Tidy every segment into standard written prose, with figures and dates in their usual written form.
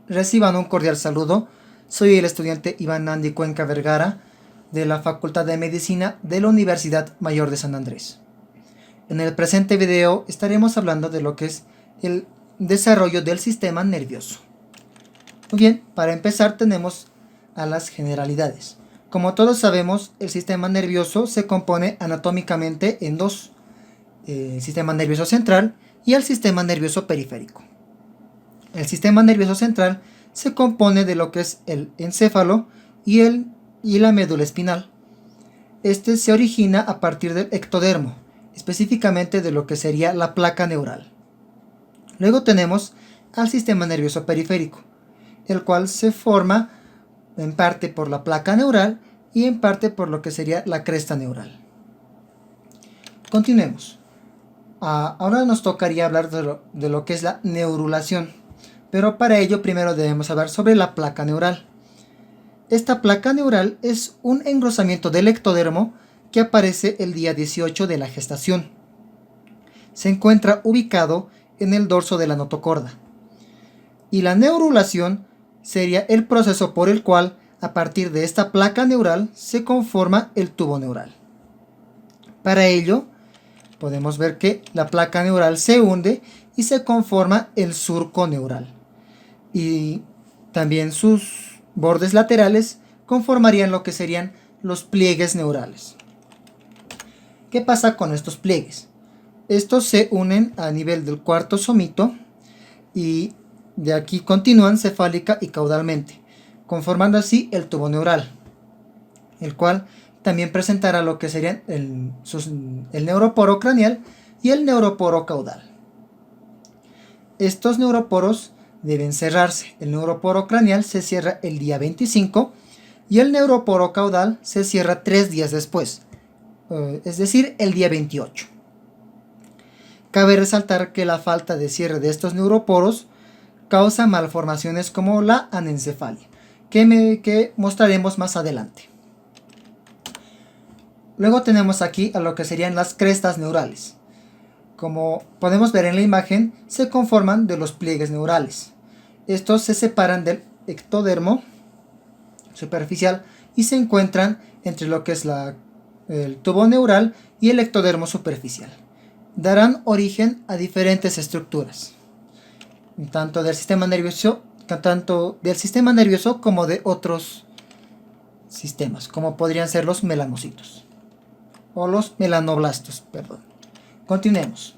Reciban un cordial saludo. Soy el estudiante Iván Nandi Cuenca Vergara de la Facultad de Medicina de la Universidad Mayor de San Andrés. En el presente video estaremos hablando de lo que es el desarrollo del sistema nervioso. Muy bien, para empezar tenemos a las generalidades. Como todos sabemos, el sistema nervioso se compone anatómicamente en dos: el sistema nervioso central y el sistema nervioso periférico. El sistema nervioso central se compone de lo que es el encéfalo y la médula espinal. Este se origina a partir del ectodermo, específicamente de lo que sería la placa neural. Luego tenemos al sistema nervioso periférico, el cual se forma en parte por la placa neural y en parte por lo que sería la cresta neural. Continuemos. Ahora nos tocaría hablar de lo que es la neurulación, pero para ello primero debemos hablar sobre la placa neural. Esta placa neural es un engrosamiento del ectodermo que aparece el día 18 de la gestación. Se encuentra ubicado en el dorso de la notocorda. Y la neurulación sería el proceso por el cual, a partir de esta placa neural, se conforma el tubo neural. Para ello, podemos ver que la placa neural se hunde y se conforma el surco neural. Y también sus bordes laterales conformarían lo que serían los pliegues neurales. ¿Qué pasa con estos pliegues? Estos se unen a nivel del cuarto somito y de aquí continúan cefálica y caudalmente, conformando así el tubo neural, el cual también presentará lo que serían el neuroporo craneal y el neuroporo caudal. Estos neuroporos deben cerrarse. El neuroporo craneal se cierra el día 25 y el neuroporo caudal se cierra 3 días después, es decir, el día 28. Cabe resaltar que la falta de cierre de estos neuroporos causa malformaciones como la anencefalia, que mostraremos más adelante. Luego tenemos aquí a lo que serían las crestas neurales. Como podemos ver en la imagen, se conforman de los pliegues neurales. Estos se separan del ectodermo superficial y se encuentran entre lo que es el tubo neural y el ectodermo superficial. Darán origen a diferentes estructuras, tanto del sistema nervioso como de otros sistemas, como podrían ser los melanocitos o los melanoblastos, perdón. Continuemos.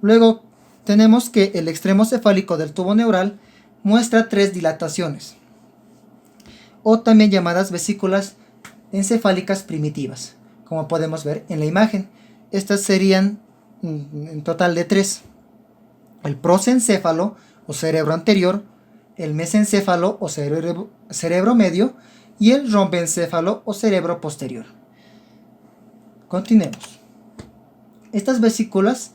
Luego tenemos que el extremo cefálico del tubo neural muestra 3 dilataciones, o también llamadas vesículas encefálicas primitivas, como podemos ver en la imagen. Estas serían en total de 3: el prosencéfalo o cerebro anterior, el mesencéfalo o cerebro medio y el rombencéfalo o cerebro posterior. Continuemos. Estas vesículas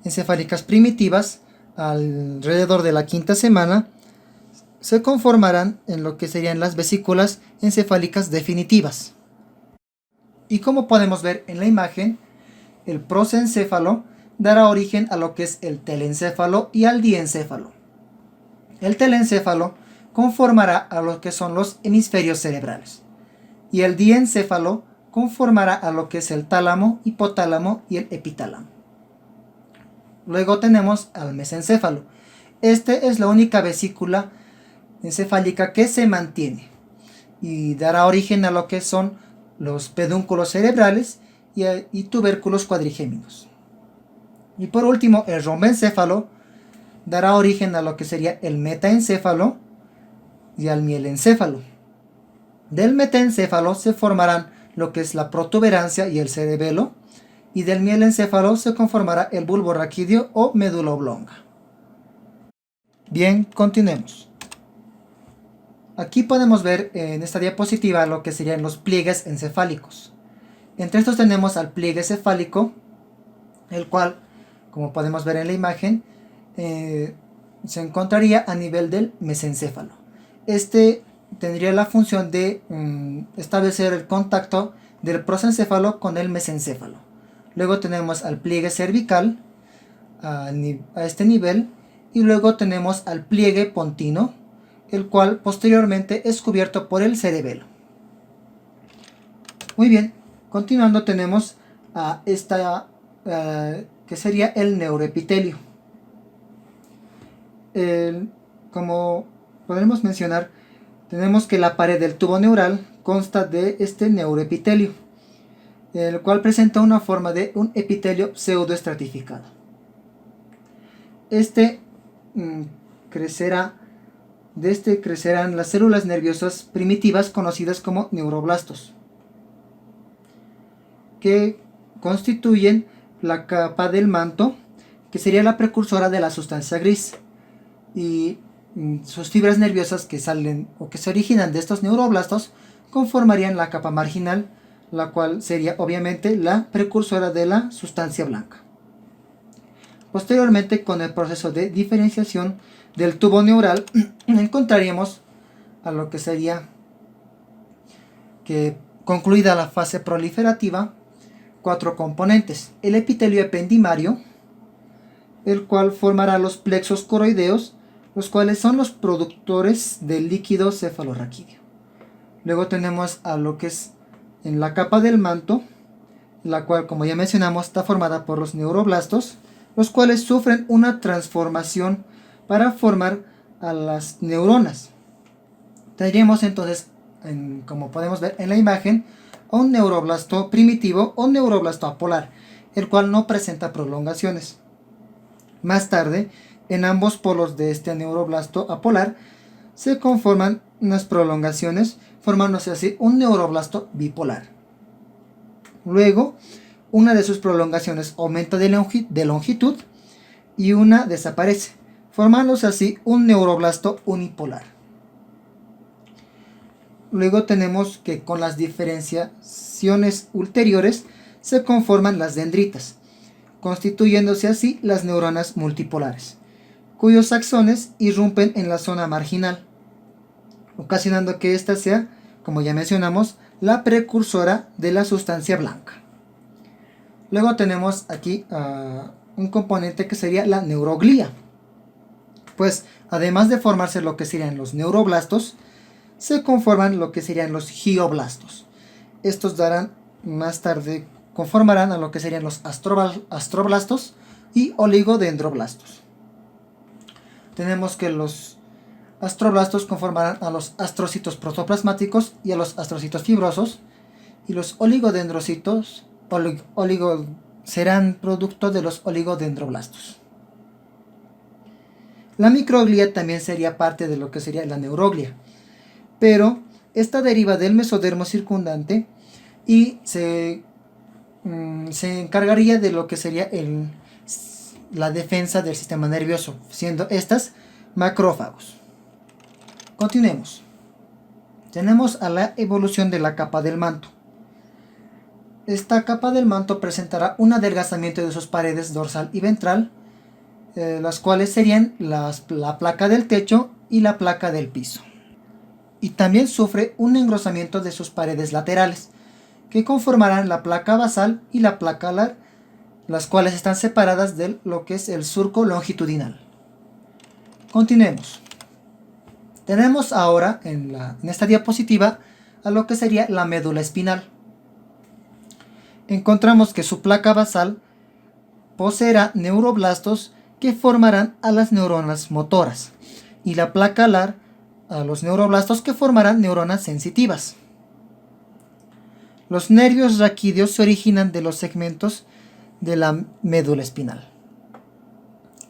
encefálicas primitivas, alrededor de la 5ª semana, se conformarán en lo que serían las vesículas encefálicas definitivas. Y como podemos ver en la imagen, el prosencéfalo dará origen a lo que es el telencéfalo y al diencéfalo. El telencéfalo conformará a lo que son los hemisferios cerebrales y el diencéfalo conformará a lo que es el tálamo, hipotálamo y el epitálamo. Luego tenemos al mesencéfalo. Este es la única vesícula encefálica que se mantiene y dará origen a lo que son los pedúnculos cerebrales y tubérculos cuadrigéminos. Y por último, el rombencéfalo dará origen a lo que sería el metaencéfalo y al mielencéfalo. Del metaencéfalo se formarán lo que es la protuberancia y el cerebelo, y del mielencéfalo se conformará el bulbo raquídeo o médula oblonga. Bien, continuemos. Aquí podemos ver en esta diapositiva lo que serían los pliegues encefálicos. Entre estos tenemos al pliegue cefálico, el cual, como podemos ver en la imagen, se encontraría a nivel del mesencéfalo. Este tendría la función de establecer el contacto del prosencéfalo con el mesencéfalo. Luego tenemos al pliegue cervical a este nivel, y luego tenemos al pliegue pontino, el cual posteriormente es cubierto por el cerebelo. Muy bien, continuando tenemos a esta que sería el neuroepitelio. Como podemos mencionar, tenemos que la pared del tubo neural consta de este neuroepitelio, el cual presenta una forma de un epitelio pseudoestratificado. Crecerán las células nerviosas primitivas conocidas como neuroblastos, que constituyen la capa del manto, que sería la precursora de la sustancia gris, y sus fibras nerviosas que salen o que se originan de estos neuroblastos conformarían la capa marginal, la cual sería obviamente la precursora de la sustancia blanca. Posteriormente, con el proceso de diferenciación del tubo neural, encontraríamos a lo que sería que, concluida la fase proliferativa, 4 componentes: el epitelio ependimario, el cual formará los plexos coroideos, los cuales son los productores del líquido cefalorraquídeo. Luego tenemos a lo que es en la capa del manto, la cual, como ya mencionamos, está formada por los neuroblastos, los cuales sufren una transformación para formar a las neuronas. Tendríamos entonces, como podemos ver en la imagen, a un neuroblasto primitivo o neuroblasto apolar, el cual no presenta prolongaciones. Más tarde, en ambos polos de este neuroblasto apolar se conforman unas prolongaciones, formándose así un neuroblasto bipolar. Luego, una de sus prolongaciones aumenta de longitud y una desaparece, formándose así un neuroblasto unipolar. Luego tenemos que con las diferenciaciones ulteriores se conforman las dendritas, constituyéndose así las neuronas multipolares, cuyos axones irrumpen en la zona marginal, ocasionando que ésta sea, como ya mencionamos, la precursora de la sustancia blanca. Luego tenemos aquí un componente que sería la neuroglía, pues además de formarse lo que serían los neuroblastos, se conforman lo que serían los gioblastos. Estos más tarde conformarán a lo que serían los astroblastos y oligodendroblastos. Tenemos que los astroblastos conformarán a los astrocitos protoplasmáticos y a los astrocitos fibrosos, y los oligodendrocitos serán producto de los oligodendroblastos. La microglía también sería parte de lo que sería la neuroglia, pero esta deriva del mesodermo circundante y se encargaría de lo que sería la defensa del sistema nervioso, siendo estas macrófagos. Continuemos. Tenemos a la evolución de la capa del manto. Esta capa del manto presentará un adelgazamiento de sus paredes dorsal y ventral, las cuales serían la placa del techo y la placa del piso. Y también sufre un engrosamiento de sus paredes laterales, que conformarán la placa basal y la placa alar, las cuales están separadas de lo que es el surco longitudinal. Continuemos. Tenemos ahora en esta diapositiva a lo que sería la médula espinal. Encontramos que su placa basal poseerá neuroblastos que formarán a las neuronas motoras, y la placa alar a los neuroblastos que formarán neuronas sensitivas. Los nervios raquídeos se originan de los segmentos de la médula espinal.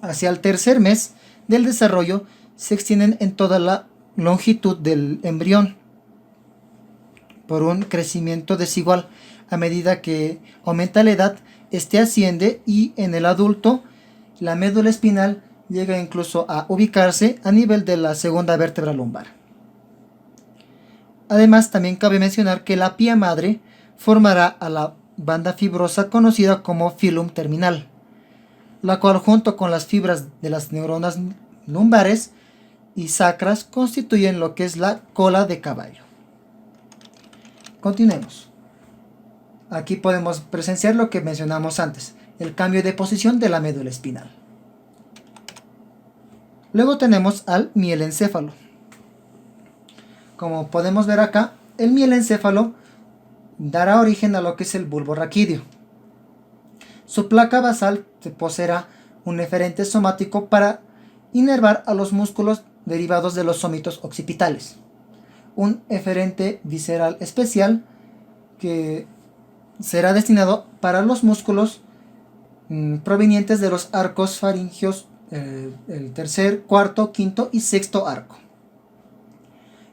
Hacia el tercer mes del desarrollo se extienden en toda la longitud del embrión por un crecimiento desigual. A medida que aumenta la edad, este asciende, y en el adulto la médula espinal llega incluso a ubicarse a nivel de la segunda vértebra lumbar. Además, también cabe mencionar que la pía madre formará a la banda fibrosa conocida como filum terminal, la cual, junto con las fibras de las neuronas lumbares y sacras, constituyen lo que es la cola de caballo. Continuemos. Aquí podemos presenciar lo que mencionamos antes, el cambio de posición de la médula espinal. Luego tenemos al mielencéfalo. Como podemos ver acá, el mielencéfalo dará origen a lo que es el bulbo raquídeo. Su placa basal poseerá un eferente somático para inervar a los músculos derivados de los sómitos occipitales. Un eferente visceral especial que será destinado para los músculos provenientes de los arcos faringeos, el tercer, cuarto, quinto y sexto arco.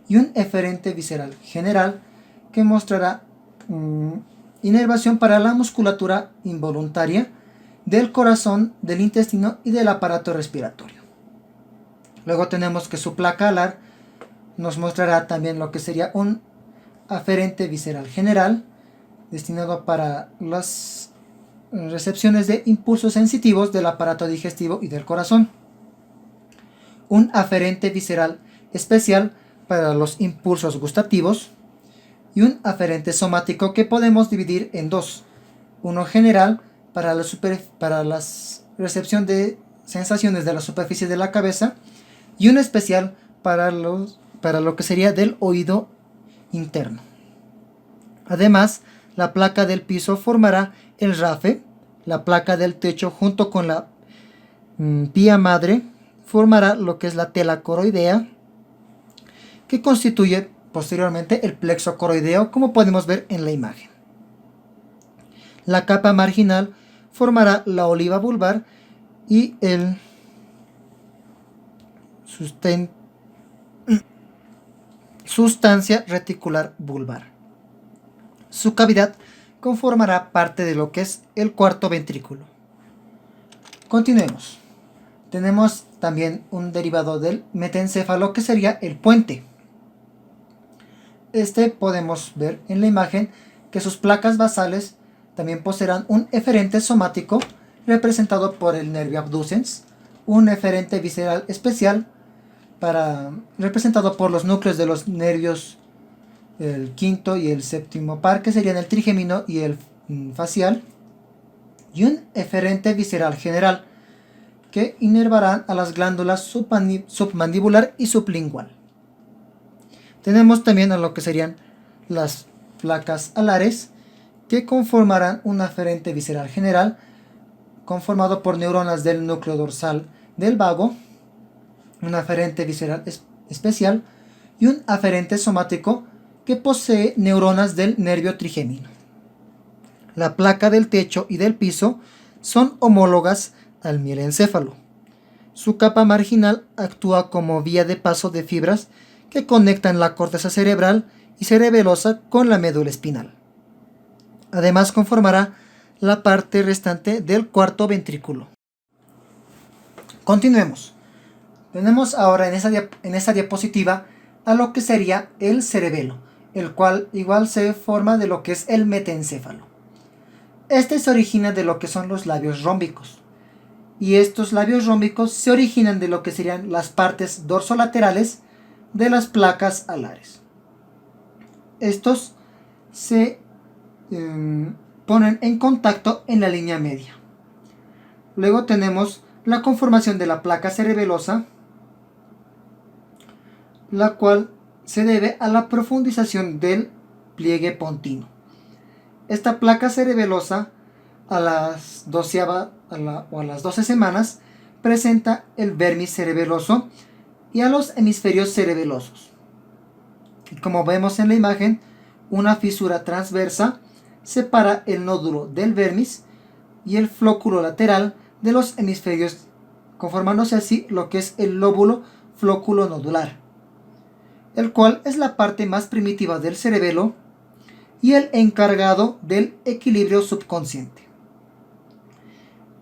Y un eferente visceral general que mostrará inervación para la musculatura involuntaria del corazón, del intestino y del aparato respiratorio. Luego tenemos que su placa alar nos mostrará también lo que sería un aferente visceral general destinado para las recepciones de impulsos sensitivos del aparato digestivo y del corazón. Un aferente visceral especial para los impulsos gustativos y un aferente somático que podemos dividir en dos. Uno general para la recepción de sensaciones de la superficie de la cabeza y uno especial para lo que sería del oído interno. Además, la placa del piso formará el rafe, la placa del techo junto con la pía madre formará lo que es la tela coroidea, que constituye posteriormente el plexo coroideo, como podemos ver en la imagen. La capa marginal formará la oliva vulvar y el sustancia reticular vulvar. Su cavidad conformará parte de lo que es el cuarto ventrículo. Continuemos. Tenemos también un derivado del metencéfalo que sería el puente. Podemos ver en la imagen que sus placas basales también poseerán un eferente somático representado por el nervio abducens, un eferente visceral especial representado por los núcleos de los nervios el quinto y el séptimo par, que serían el trigémino y el facial, y un eferente visceral general que inervarán a las glándulas submandibular y sublingual. Tenemos también a lo que serían las placas alares, que conformarán un aferente visceral general conformado por neuronas del núcleo dorsal del vago, un aferente visceral especial y un aferente somático que posee neuronas del nervio trigémino. La placa del techo y del piso son homólogas al mielencéfalo. Su capa marginal actúa como vía de paso de fibras que conectan la corteza cerebral y cerebelosa con la médula espinal. Además conformará la parte restante del cuarto ventrículo. Continuemos. Tenemos ahora en esta diapositiva a lo que sería el cerebelo, el cual igual se forma de lo que es el metencéfalo. Se origina de lo que son los labios rómbicos, y estos labios rómbicos se originan de lo que serían las partes dorsolaterales de las placas alares. Estos se ponen en contacto en la línea media. Luego tenemos la conformación de la placa cerebelosa, la cual se debe a la profundización del pliegue pontino. Esta placa cerebelosa a las 12 semanas presenta el vermis cerebeloso y a los hemisferios cerebelosos. Y como vemos en la imagen, una fisura transversa separa el nódulo del vermis y el flóculo lateral de los hemisferios, conformándose así lo que es el lóbulo flóculo nodular, el cual es la parte más primitiva del cerebelo y el encargado del equilibrio subconsciente.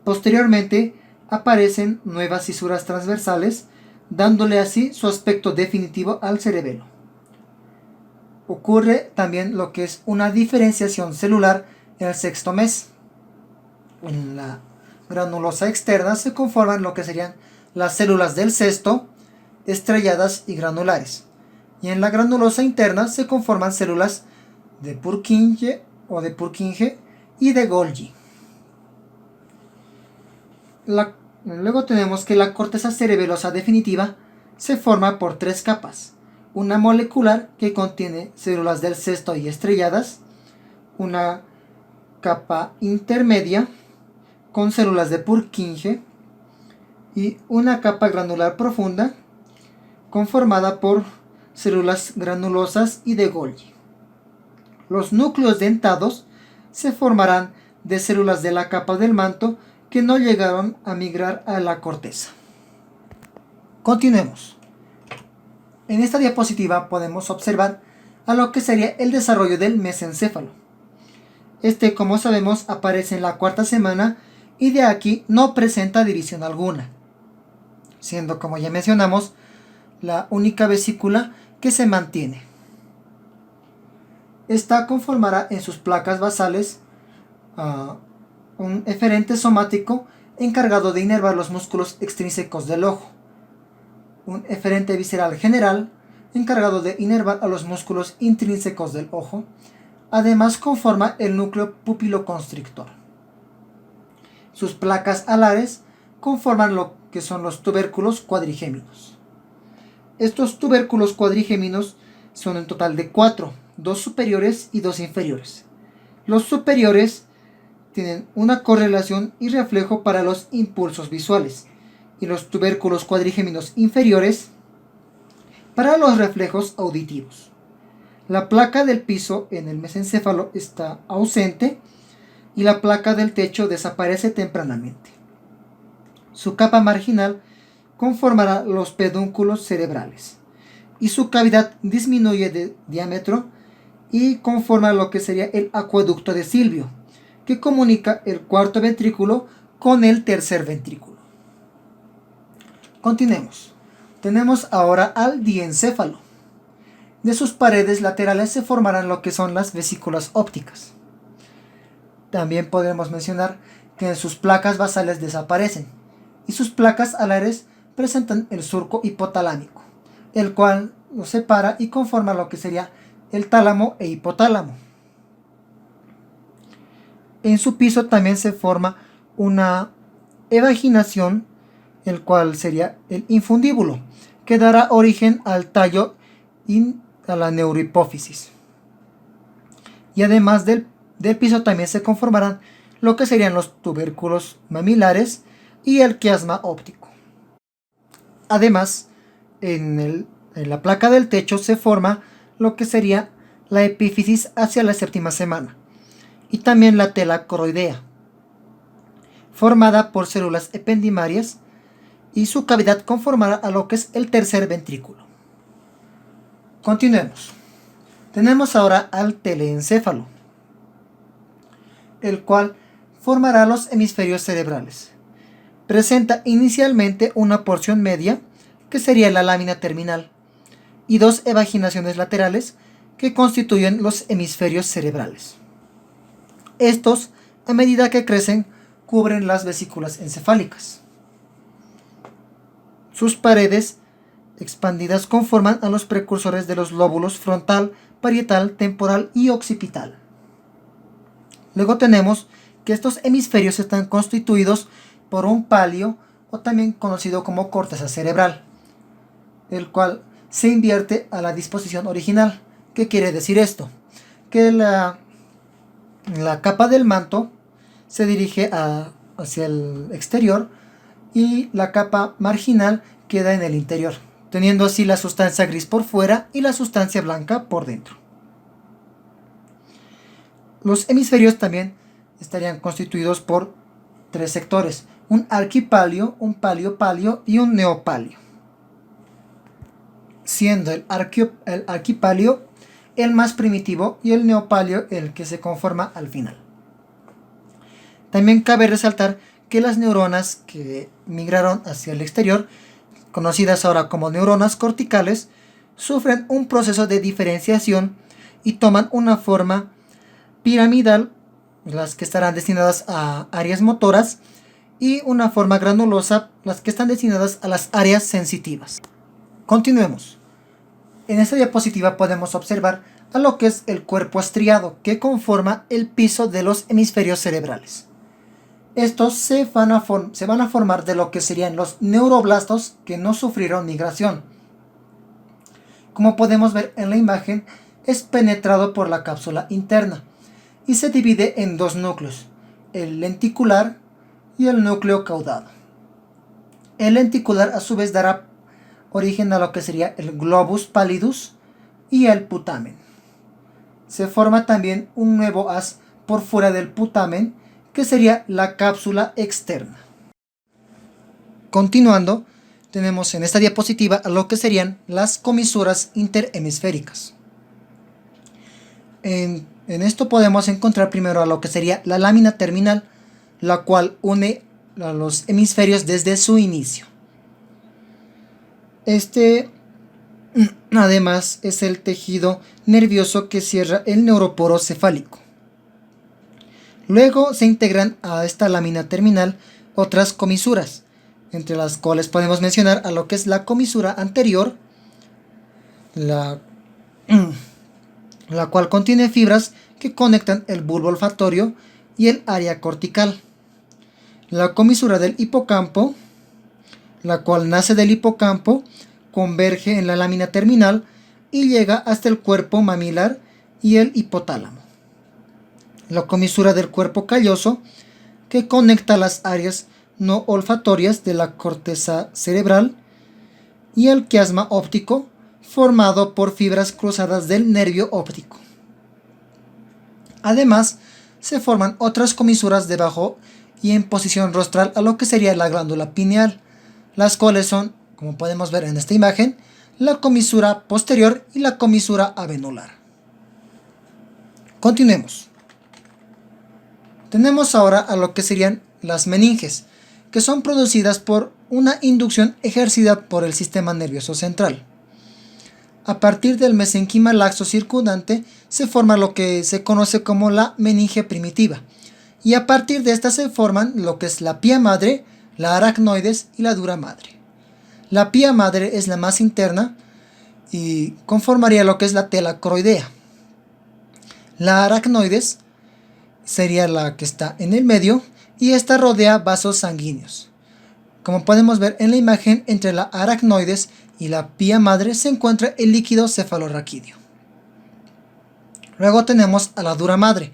Posteriormente aparecen nuevas fisuras transversales, dándole así su aspecto definitivo al cerebelo. Ocurre también lo que es una diferenciación celular en el sexto mes. En la granulosa externa se conforman lo que serían las células del cesto, estrelladas y granulares. Y en la granulosa interna se conforman células de Purkinje y de Golgi. La Luego tenemos que la corteza cerebelosa definitiva se forma por tres capas. Una molecular que contiene células del cesto y estrelladas, una capa intermedia con células de Purkinje y una capa granular profunda conformada por células granulosas y de Golgi. Los núcleos dentados se formarán de células de la capa del manto que no llegaron a migrar a la corteza. Continuemos. En esta diapositiva podemos observar a lo que sería el desarrollo del mesencéfalo. Este, como sabemos, aparece en la cuarta semana y de aquí no presenta división alguna, siendo, como ya mencionamos, la única vesícula que se mantiene. Esta conformará en sus placas basales un eferente somático encargado de inervar los músculos extrínsecos del ojo, un eferente visceral general encargado de inervar a los músculos intrínsecos del ojo. Además conforma el núcleo pupiloconstrictor. Sus placas alares conforman lo que son los tubérculos cuadrigéminos. Estos tubérculos cuadrigéminos son en total de 4, 2 superiores y 2 inferiores. Los superiores tienen una correlación y reflejo para los impulsos visuales, y los tubérculos cuadrigéminos inferiores para los reflejos auditivos. La placa del piso en el mesencéfalo está ausente y la placa del techo desaparece tempranamente. Su capa marginal conformará los pedúnculos cerebrales y su cavidad disminuye de diámetro y conforma lo que sería el acueducto de Silvio, que comunica el cuarto ventrículo con el tercer ventrículo. Continuemos. Tenemos ahora al diencéfalo. De sus paredes laterales se formarán lo que son las vesículas ópticas. También podemos mencionar que en sus placas basales desaparecen y sus placas alares presentan el surco hipotalámico, el cual los separa y conforma lo que sería el tálamo e hipotálamo. En su piso también se forma una evaginación, el cual sería el infundíbulo, que dará origen al tallo y a la neurohipófisis. Y además del piso también se conformarán lo que serían los tubérculos mamilares y el quiasma óptico. Además, en la placa del techo se forma lo que sería la epífisis hacia la séptima semana y también la tela coroidea, formada por células ependimarias, y su cavidad conformará a lo que es el tercer ventrículo. Continuemos. Tenemos ahora al teleencéfalo, el cual formará los hemisferios cerebrales. Presenta inicialmente una porción media, que sería la lámina terminal, y 2 evaginaciones laterales, que constituyen los hemisferios cerebrales. Estos, a medida que crecen, cubren las vesículas encefálicas. Sus paredes expandidas conforman a los precursores de los lóbulos frontal, parietal, temporal y occipital. Luego tenemos que estos hemisferios están constituidos por un palio, o también conocido como corteza cerebral, el cual se invierte a la disposición original. ¿Qué quiere decir esto? Que la capa del manto se dirige hacia el exterior y la capa marginal queda en el interior, teniendo así la sustancia gris por fuera y la sustancia blanca por dentro. Los hemisferios también estarían constituidos por 3 sectores: un arquipalio, un paliopalio y un neopalio, siendo el arquipalio el más primitivo y el neopalio el que se conforma al final. También cabe resaltar que las neuronas que migraron hacia el exterior, conocidas ahora como neuronas corticales, sufren un proceso de diferenciación y toman una forma piramidal, las que estarán destinadas a áreas motoras, y una forma granulosa, las que están destinadas a las áreas sensitivas. Continuemos. En esta diapositiva podemos observar a lo que es el cuerpo estriado, que conforma el piso de los hemisferios cerebrales. Estos se van a formar de lo que serían los neuroblastos que no sufrieron migración. Como podemos ver en la imagen, es penetrado por la cápsula interna y se divide en dos núcleos, el lenticular y el núcleo caudado. El lenticular a su vez dará origen a lo que sería el globus pallidus y el putamen. Se forma también un nuevo haz por fuera del putamen, que sería la cápsula externa. Continuando, tenemos en esta diapositiva lo que serían las comisuras interhemisféricas. En esto podemos encontrar primero a lo que sería la lámina terminal, la cual une a los hemisferios desde su inicio. Además es el tejido nervioso que cierra el neuroporo cefálico. Luego se integran a esta lámina terminal otras comisuras, entre las cuales podemos mencionar a lo que es la comisura anterior, la cual contiene fibras que conectan el bulbo olfatorio y el área cortical. La comisura del hipocampo, la cual nace del hipocampo, converge en la lámina terminal y llega hasta el cuerpo mamilar y el hipotálamo. La comisura del cuerpo calloso, que conecta las áreas no olfatorias de la corteza cerebral, y el quiasma óptico, formado por fibras cruzadas del nervio óptico. Además, se forman otras comisuras debajo y en posición rostral a lo que sería la glándula pineal, las cuales son, como podemos ver en esta imagen, la comisura posterior y la comisura avenular. Continuemos. Tenemos ahora a lo que serían las meninges, que son producidas por una inducción ejercida por el sistema nervioso central. A partir del mesenquima laxo circundante se forma lo que se conoce como la meninge primitiva, y a partir de esta se forman lo que es la pía madre, la aracnoides y la dura madre. La pía madre es la más interna y conformaría lo que es la tela coroidea. La aracnoides sería la que está en el medio y esta rodea vasos sanguíneos. Como podemos ver en la imagen, entre la aracnoides y la pía madre se encuentra el líquido cefalorraquídeo. Luego tenemos a la dura madre,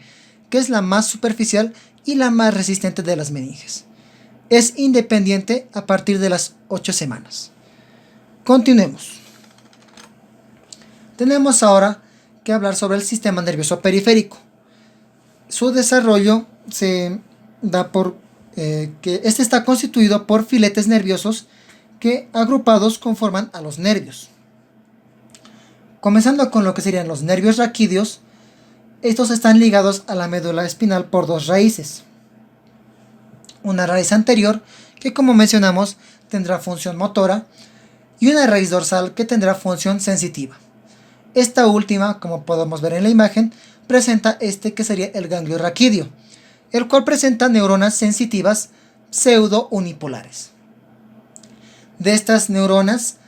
que es la más superficial y la más resistente de las meninges. Es independiente a partir de las 8 semanas. Continuemos. Tenemos ahora que hablar sobre el sistema nervioso periférico. Su desarrollo se da por que este está constituido por filetes nerviosos que agrupados conforman a los nervios. Comenzando con lo que serían los nervios raquídeos, estos están ligados a la médula espinal por dos raíces. Una raíz anterior, que como mencionamos tendrá función motora, y una raíz dorsal que tendrá función sensitiva. Esta última, como podemos ver en la imagen, presenta que sería el ganglio raquídeo, el cual presenta neuronas sensitivas pseudo-unipolares. De estas neuronas,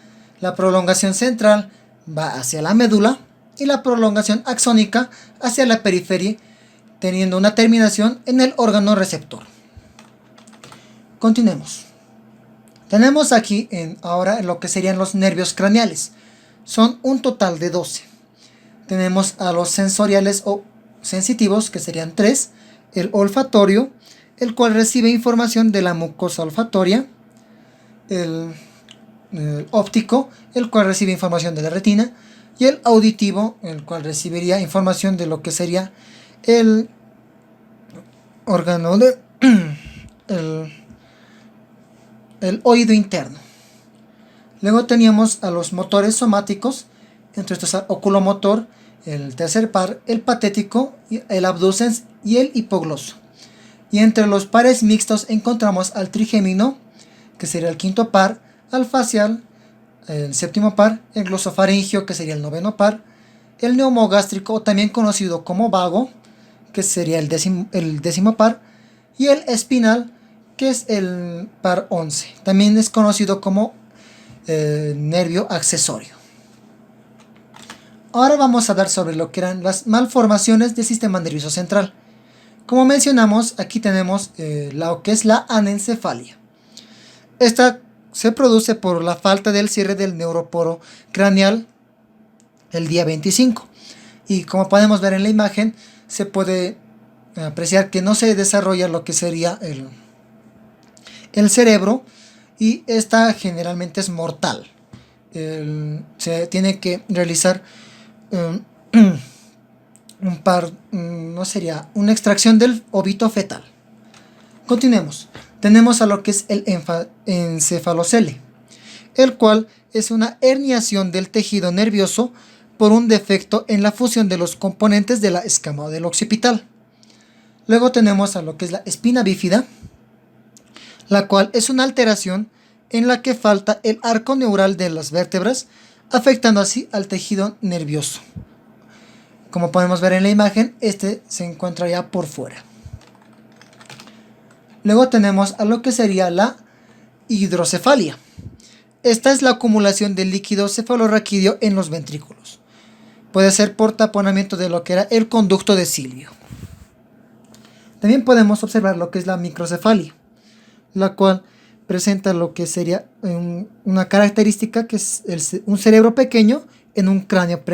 la prolongación central va hacia la médula y la prolongación axónica hacia la periferia, teniendo una terminación en el órgano receptor. Continuemos. Tenemos aquí ahora lo que serían los nervios craneales. Son un total de 12. Tenemos a los sensoriales o sensitivos, que serían 3, el olfatorio, el cual recibe información de la mucosa olfatoria, el óptico, el cual recibe información de la retina, y el auditivo, el cual recibiría información de lo que sería el órgano de el oído interno. Luego teníamos a los motores somáticos, entre estos el oculomotor, el tercer par, el patético, el abducens y el hipogloso. Y entre los pares mixtos encontramos al trigémino, que sería el quinto par, al facial, el séptimo par, el glosofaringio, que sería el noveno par, el neumogástrico, también conocido como vago, que sería el décimo par, y el espinal, que es el par 11. También es conocido como nervio accesorio. Ahora vamos a hablar sobre lo que eran las malformaciones del sistema nervioso central. Como mencionamos, aquí tenemos lo que es la anencefalia. Esta se produce por la falta del cierre del neuroporo craneal el día 25. Y como podemos ver en la imagen, se puede apreciar que no se desarrolla lo que sería el cerebro, y esta generalmente es mortal. Se tiene que realizar una extracción del óbito fetal. Continuemos. Tenemos a lo que es el encefalocele, el cual es una herniación del tejido nervioso por un defecto en la fusión de los componentes de la escama del occipital. Luego tenemos a lo que es la espina bífida, la cual es una alteración en la que falta el arco neural de las vértebras, afectando así al tejido nervioso. Como podemos ver en la imagen, este se encuentra ya por fuera. Luego tenemos a lo que sería la hidrocefalia. Esta es la acumulación de líquido cefalorraquídeo en los ventrículos. Puede ser por taponamiento de lo que era el conducto de Silvio. También podemos observar lo que es la microcefalia, la cual presenta lo que sería una característica que es un cerebro pequeño en un cráneo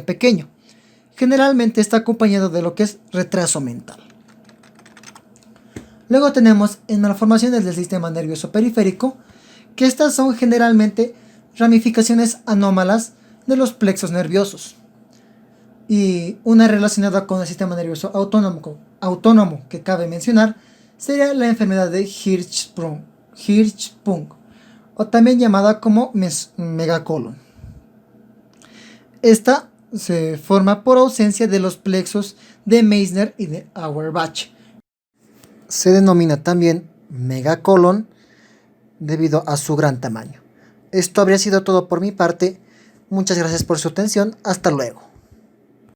pequeño. Generalmente está acompañado de lo que es retraso mental. Luego tenemos en malformaciones del sistema nervioso periférico, que estas son generalmente ramificaciones anómalas de los plexos nerviosos. Y una relacionada con el sistema nervioso autónomo que cabe mencionar sería la enfermedad de Hirschsprung, o también llamada como megacolon. Esta se forma por ausencia de los plexos de Meissner y de Auerbach. Se denomina también megacolon debido a su gran tamaño. Esto habría sido todo por mi parte. Muchas gracias por su atención. Hasta luego.